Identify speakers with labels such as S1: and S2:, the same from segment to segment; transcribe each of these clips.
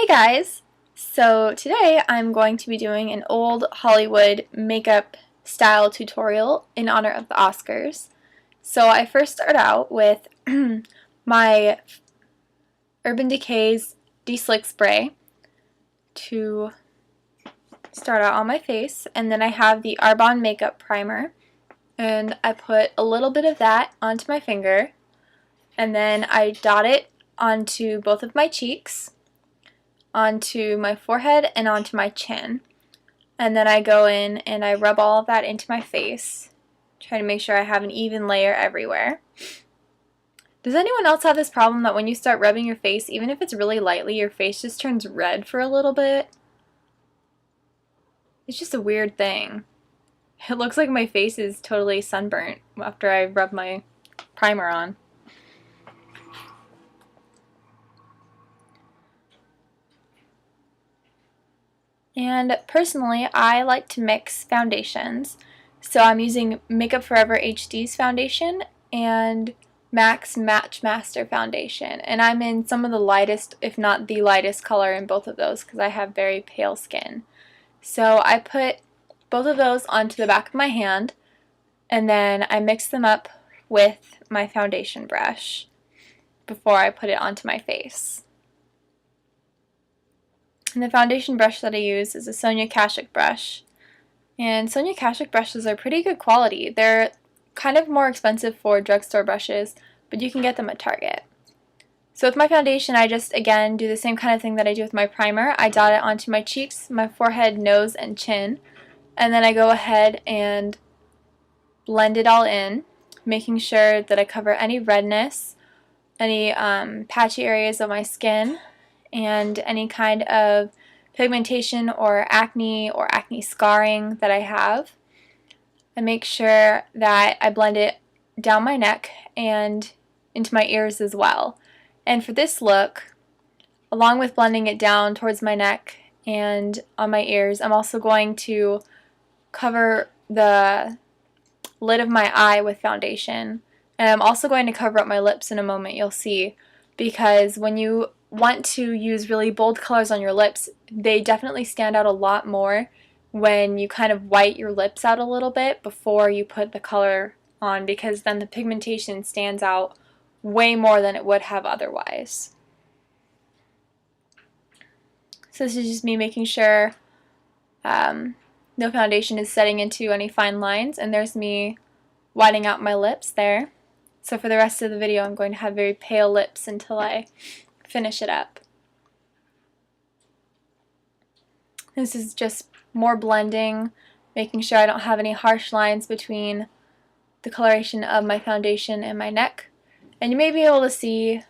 S1: Hey guys! So today I'm going to be doing an old Hollywood makeup style tutorial in honor of the Oscars. So I first start out with my Urban Decay's De-Slick Spray to start out on my face, and then I have the Arbonne Makeup Primer, and I put a little bit of that onto my finger, and then I dot it onto both of my cheeks, onto my forehead, and onto my chin. And then I go in and I rub all of that into my face, try to make sure I have an even layer everywhere. Does anyone else have this problem that when you start rubbing your face, even if it's really lightly, your face just turns red for a little bit? It's just a weird thing. It looks like my face is totally sunburnt after I rub my primer on. And personally, I like to mix foundations. So I'm using Makeup Forever HD's foundation and MAC's Match Master foundation. And I'm in some of the lightest, if not the lightest color in both of those because I have very pale skin. So I put both of those onto the back of my hand, and then I mix them up with my foundation brush before I put it onto my face. And the foundation brush that I use is a Sonia Kashuk brush. And Sonia Kashuk brushes are pretty good quality. They're kind of more expensive for drugstore brushes, but you can get them at Target. So with my foundation, I just, again, do the same kind of thing that I do with my primer. I dot it onto my cheeks, my forehead, nose, and chin. And then I go ahead and blend it all in, making sure that I cover any redness, any patchy areas of my skin, and any kind of pigmentation or acne scarring that I have. I make sure that I blend it down my neck and into my ears as well. And for this look, along with blending it down towards my neck and on my ears, I'm also going to cover the lid of my eye with foundation. And I'm also going to cover up my lips in a moment, you'll see, because when you want to use really bold colors on your lips, they definitely stand out a lot more when you kind of white your lips out a little bit before you put the color on, because then the pigmentation stands out way more than it would have otherwise. So this is just me making sure no foundation is setting into any fine lines, and there's me whitening out my lips there. So for the rest of the video I'm going to have very pale lips until I finish it up. This is just more blending, making sure I don't have any harsh lines between the coloration of my foundation and my neck. And you may be able to see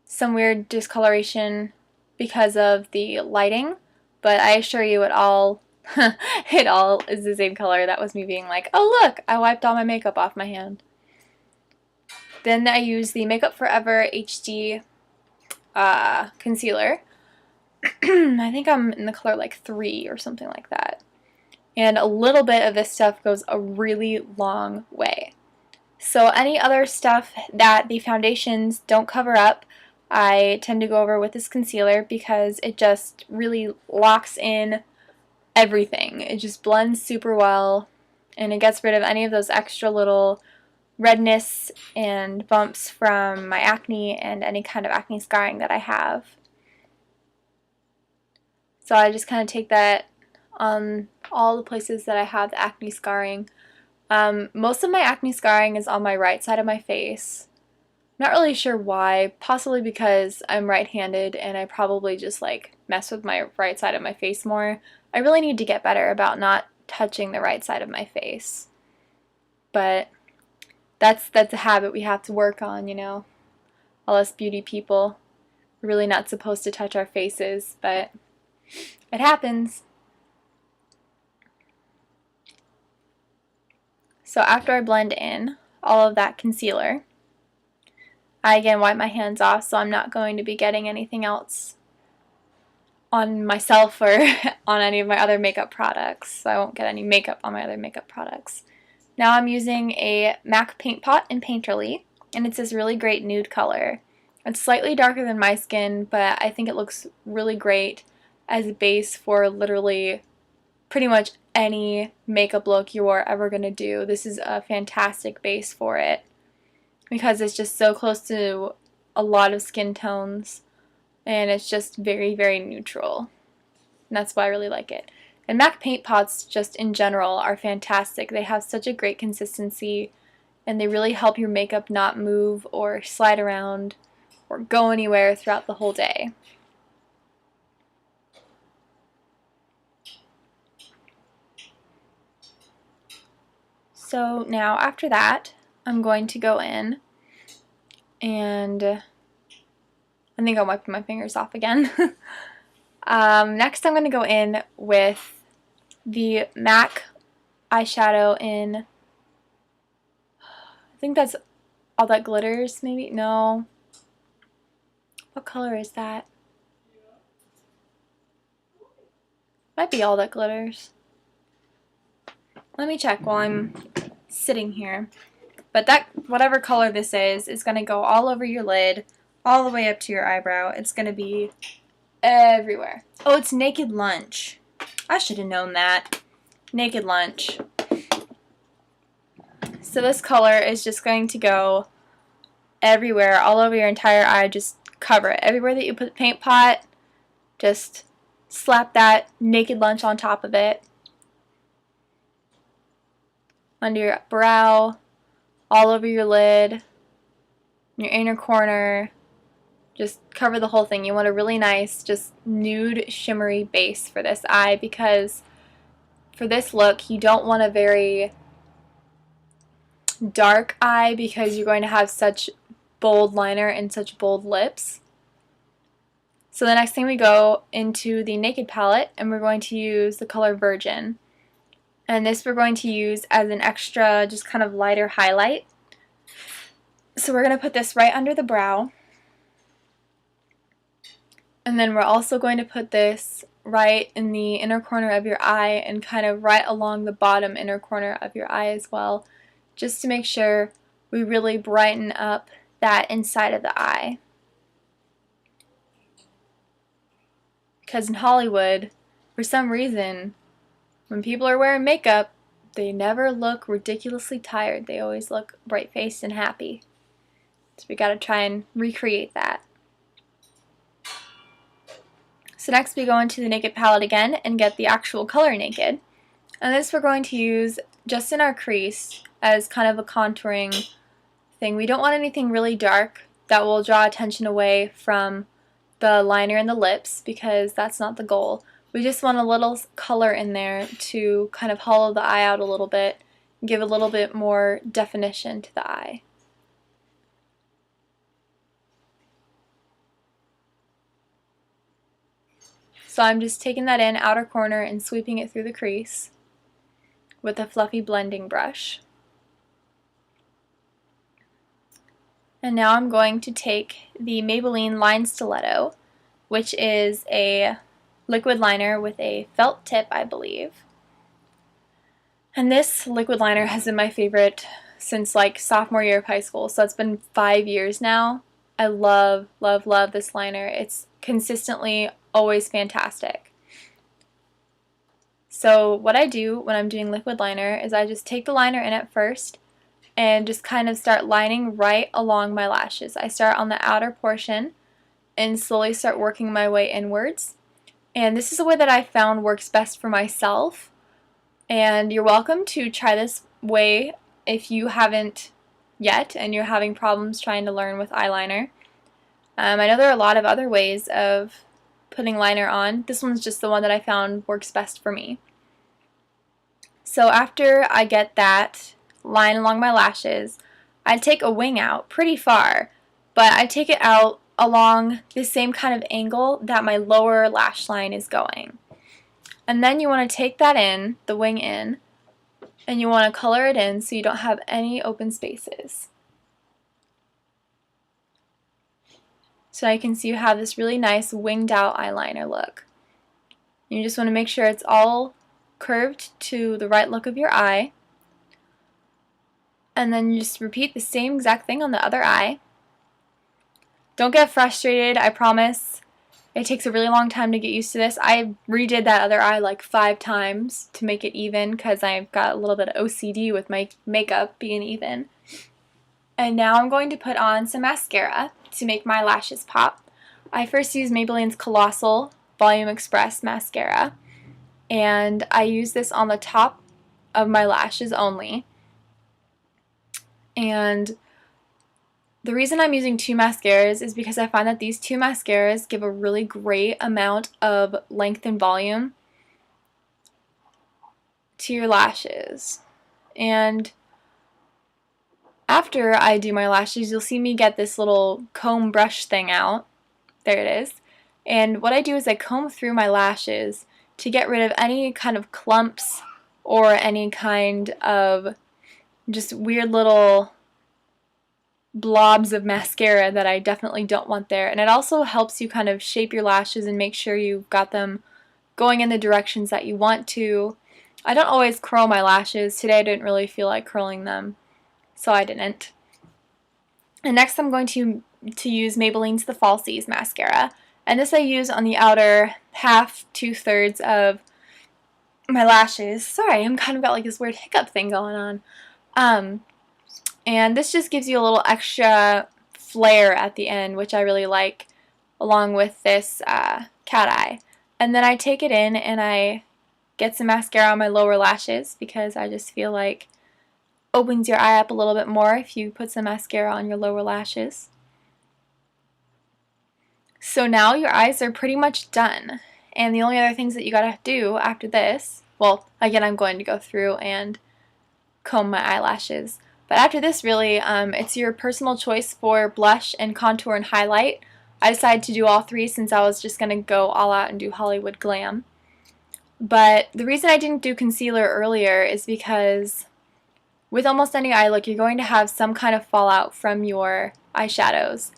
S1: some weird discoloration because of the lighting, but I assure you it all is the same color. That was me being like, oh look, I wiped all my makeup off my hand. Then I use the Makeup Forever HD concealer. I think I'm in the color like 3 or something like that. And a little bit of this stuff goes a really long way. So any other stuff that the foundations don't cover up, I tend to go over with this concealer because it just really locks in everything. It just blends super well, and it gets rid of any of those extra little redness and bumps from my acne and any kind of acne scarring that I have. So I just kind of take that on all the places that I have the acne scarring. Most of my acne scarring is on my right side of my face. Not really sure why, possibly because I'm right-handed and I probably just like mess with my right side of my face more. I really need to get better about not touching the right side of my face. But that's a habit we have to work on, you know. All us beauty people, we're really not supposed to touch our faces, but it happens. So after I blend in all of that concealer, I again wipe my hands off so I'm not going to be getting anything else on myself or on any of my other makeup products. So I won't get any makeup on my other makeup products. Now I'm using a MAC Paint Pot in Painterly, and it's this really great nude color. It's slightly darker than my skin, but I think it looks really great as a base for literally pretty much any makeup look you are ever going to do. This is a fantastic base for it because it's just so close to a lot of skin tones and it's just very, very neutral. And that's why I really like it. And MAC paint pots just in general are fantastic. They have such a great consistency and they really help your makeup not move or slide around or go anywhere throughout the whole day. So now after that, I'm going to go in and I think I'm wiping my fingers off again. Next I'm going to go in with the MAC eyeshadow in, I think that's All That Glitters, maybe? No. What color is that? Might be All That Glitters. Let me check while I'm sitting here. But that, whatever color this is going to go all over your lid, all the way up to your eyebrow. It's going to be everywhere. Oh, it's Naked Lunch. I should have known that. Naked Lunch. So this color is just going to go everywhere, all over your entire eye. Just cover it. Everywhere that you put the paint pot, just slap that Naked Lunch on top of it. Under your brow, all over your lid, your inner corner. Just cover the whole thing. You want a really nice, just nude, shimmery base for this eye because for this look, you don't want a very dark eye because you're going to have such bold liner and such bold lips. So the next thing we go into the Naked palette and we're going to use the color Virgin. And this we're going to use as an extra, just kind of lighter highlight. So we're going to put this right under the brow. And then we're also going to put this right in the inner corner of your eye and kind of right along the bottom inner corner of your eye as well, just to make sure we really brighten up that inside of the eye. Because in Hollywood, for some reason, when people are wearing makeup, they never look ridiculously tired. They always look bright-faced and happy. So we gotta try and recreate that. So next we go into the Naked palette again and get the actual color Naked. And this we're going to use just in our crease as kind of a contouring thing. We don't want anything really dark that will draw attention away from the liner and the lips because that's not the goal. We just want a little color in there to kind of hollow the eye out a little bit and give a little bit more definition to the eye. So I'm just taking that in outer corner and sweeping it through the crease with a fluffy blending brush. And now I'm going to take the Maybelline Line Stiletto, which is a liquid liner with a felt tip, I believe. And this liquid liner has been my favorite since like sophomore year of high school, so it's been 5 years now. I love, love, love this liner. It's consistently always fantastic. So what I do when I'm doing liquid liner is I just take the liner in at first and just kind of start lining right along my lashes. I start on the outer portion and slowly start working my way inwards. And this is the way that I found works best for myself. And you're welcome to try this way if you haven't yet and you're having problems trying to learn with eyeliner. I know there are a lot of other ways of putting liner on. This one's just the one that I found works best for me. So after I get that line along my lashes, I take a wing out pretty far, but I take it out along the same kind of angle that my lower lash line is going. And then you want to take that in, the wing in, and you want to color it in so you don't have any open spaces. So you can see you have this really nice winged out eyeliner look. You just want to make sure it's all curved to the right look of your eye. And then you just repeat the same exact thing on the other eye. Don't get frustrated, I promise. It takes a really long time to get used to this. I redid that other eye like 5 times to make it even because I've got a little bit of OCD with my makeup being even. And now I'm going to put on some mascara to make my lashes pop. I first use Maybelline's Colossal Volume Express mascara, and I use this on the top of my lashes only. And the reason I'm using 2 mascaras is because I find that these 2 mascaras give a really great amount of length and volume to your lashes. And after I do my lashes, you'll see me get this little comb brush thing out. There it is. And what I do is I comb through my lashes to get rid of any kind of clumps or any kind of just weird little blobs of mascara that I definitely don't want there. And it also helps you kind of shape your lashes and make sure you've got them going in the directions that you want to. I don't always curl my lashes. Today I didn't really feel like curling them, so I didn't. And next I'm going to use Maybelline's The Falsies mascara. And this I use on the outer half, 2/3 of my lashes. Sorry, I'm kind of got like this weird hiccup thing going on. And this just gives you a little extra flare at the end, which I really like, along with this cat eye. And then I take it in and I get some mascara on my lower lashes because I just feel like opens your eye up a little bit more if you put some mascara on your lower lashes. So now your eyes are pretty much done. And the only other things that you gotta do after this, well, again, I'm going to go through and comb my eyelashes. But after this, really, it's your personal choice for blush and contour and highlight. I decided to do all 3 since I was just going to go all out and do Hollywood Glam. But the reason I didn't do concealer earlier is because with almost any eye look, you're going to have some kind of fallout from your eyeshadows.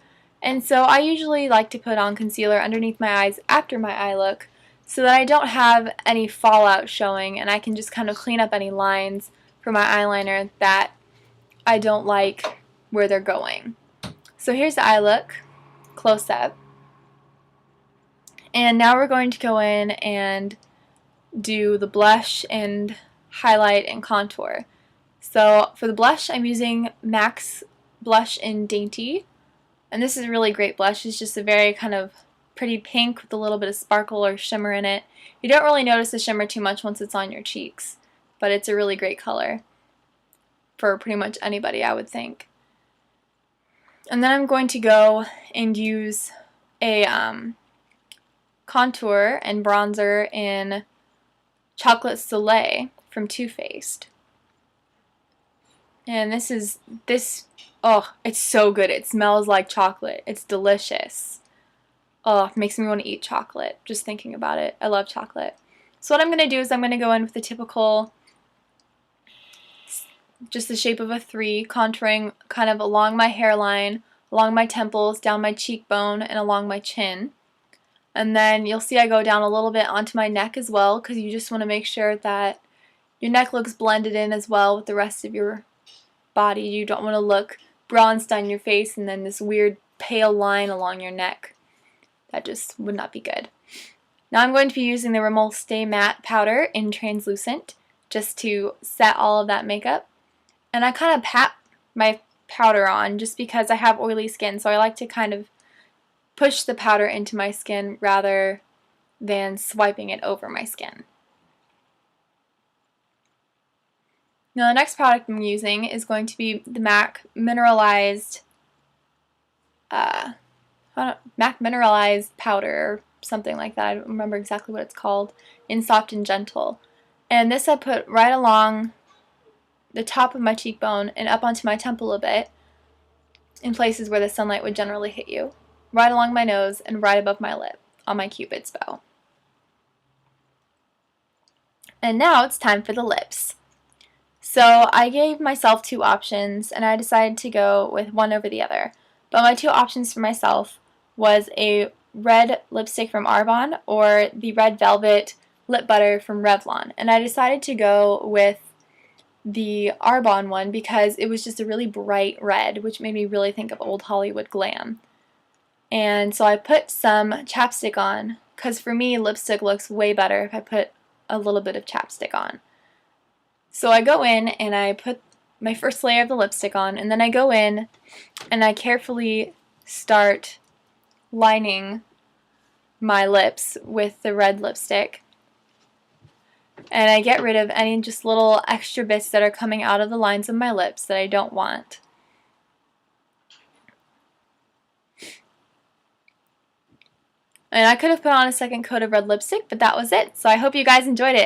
S1: And so I usually like to put on concealer underneath my eyes after my eye look so that I don't have any fallout showing and I can just kind of clean up any lines for my eyeliner that I don't like where they're going. So here's the eye look, close up. And now we're going to go in and do the blush and highlight and contour. So for the blush, I'm using MAC's blush in Dainty. And this is a really great blush. It's just a very kind of pretty pink with a little bit of sparkle or shimmer in it. You don't really notice the shimmer too much once it's on your cheeks, but it's a really great color for pretty much anybody, I would think. And then I'm going to go and use a contour and bronzer in Chocolate Soleil from Too Faced. And oh, it's so good. It smells like chocolate. It's delicious. Oh, it makes me want to eat chocolate just thinking about it. I love chocolate. So what I'm going to do is I'm going to go in with the typical, just the shape of a 3, contouring kind of along my hairline, along my temples, down my cheekbone, and along my chin. And then you'll see I go down a little bit onto my neck as well because you just want to make sure that your neck looks blended in as well with the rest of your body. You don't want to look bronzed on your face and then this weird pale line along your neck. That just would not be good. Now I'm going to be using the Rimmel Stay Matte powder in Translucent just to set all of that makeup. And I kind of pat my powder on just because I have oily skin, so I like to kind of push the powder into my skin rather than swiping it over my skin. Now the next product I'm using is going to be the MAC Mineralized powder or something like that. I don't remember exactly what it's called, in Soft and Gentle. And this I put right along the top of my cheekbone and up onto my temple a bit in places where the sunlight would generally hit you, right along my nose and right above my lip on my Cupid's bow. And now it's time for the lips. So I gave myself 2 options and I decided to go with one over the other. But my 2 options for myself was a red lipstick from Arbonne or the Red Velvet Lip Butter from Revlon. And I decided to go with the Arbonne one because it was just a really bright red, which made me really think of old Hollywood Glam. And so I put some chapstick on, because for me lipstick looks way better if I put a little bit of chapstick on. So I go in and I put my first layer of the lipstick on, and then I go in and I carefully start lining my lips with the red lipstick. And I get rid of any just little extra bits that are coming out of the lines of my lips that I don't want. And I could have put on a second coat of red lipstick, but that was it. So I hope you guys enjoyed it.